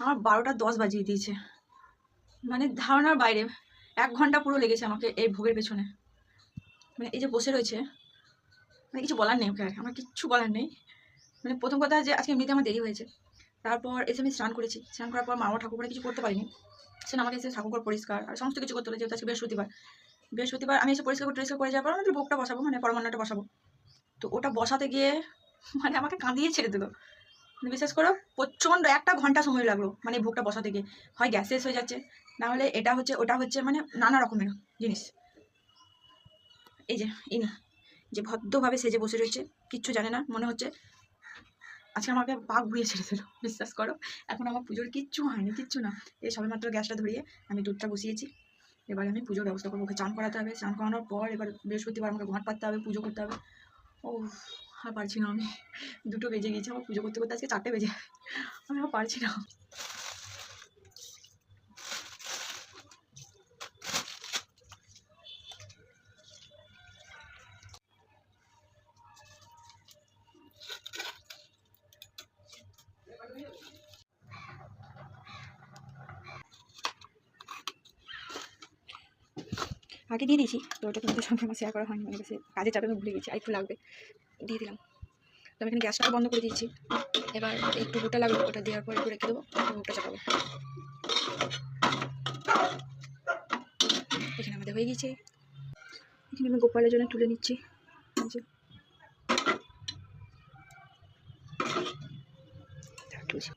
আমার 12টা 10 বাজিয়ে দিয়েছে, মানে ধারণার বাইরে। 1 ঘন্টা পুরো লেগেছে আমাকে এই ভোগের পেছনে। মানে এই যে বসে রয়েছে, মানে কিছু বলার নেই ওকে, আর আমার কিচ্ছু বলার নেই। মানে প্রথম কথা যে আজকে এমনিতে আমার দেরি হয়েছে, তারপর এসে আমি স্নান করেছি, স্নান করার পর মা ঠাকুর করে কিছু করতে পারিনি, সে আমাকে এসে ঠাকুর করে পরিষ্কার আর সমস্ত কিছু করতে হলো, যেহেতু আজকে বৃহস্পতিবার আমি এসে পরিষ্কার করে যাওয়ার পর আমাদের ভোগটা বসাবো, মানে পরমান্নটা বসাবো। তো ওটা বসাতে গিয়ে মানে আমাকে কাঁদিয়ে ছেড়ে দিল। মানে বিশেষ করে প্রচণ্ড 1 ঘন্টা সময় লাগলো, মানে এই ভোগটা বসাতে গিয়ে। হয় গ্যাস শেষ হয়ে যাচ্ছে, না হলে এটা হচ্ছে ওটা হচ্ছে, মানে নানা রকমের জিনিস। এই যে ইনি যে ভদ্রভাবে সেজে বসে রয়েছে, কিচ্ছু জানে না, মনে হচ্ছে আজকে আমাকে পাক ঘুরিয়ে ছেড়ে দিল, বিশ্বাস করো। এখন আমার পুজোর কিচ্ছু হয়নি, কিচ্ছু না। এই সবেমাত্র গ্যাসটা ধরিয়ে আমি দুধটা বসিয়েছি, এবার আমি পুজোর ব্যবস্থা করবো। ওকে চান করাতে হবে, চান করানোর পর এবার বৃহস্পতিবার আমাকে ঘট পাততে হবে, পুজো করতে হবে। ও আর পারছি না আমি, 2টো বেজে গিয়েছে আমার পুজো করতে করতে, আজকে 4টে বেজে, আমি আর পারছি না। আগে দিয়ে দিয়েছি, তো ওটা তোমাদের সঙ্গে আমার শেয়ার করা হয়নি, মানে কাছে কাজে চাপে আমি ভুলে গেছি, আর একটু লাগবে, দিয়ে দিলাম। তো আমি এখানে গ্যাসটা বন্ধ করে দিয়েছি, এবার একটু গোটা লাগবে, ওটা দেওয়ার পর একটু রেখে দেবো, মুখটা চাপাবো। এখানে আমাদের হয়ে গেছে, এখানে আমি গোপালের জন্য তুলে নিচ্ছি। তুলছি।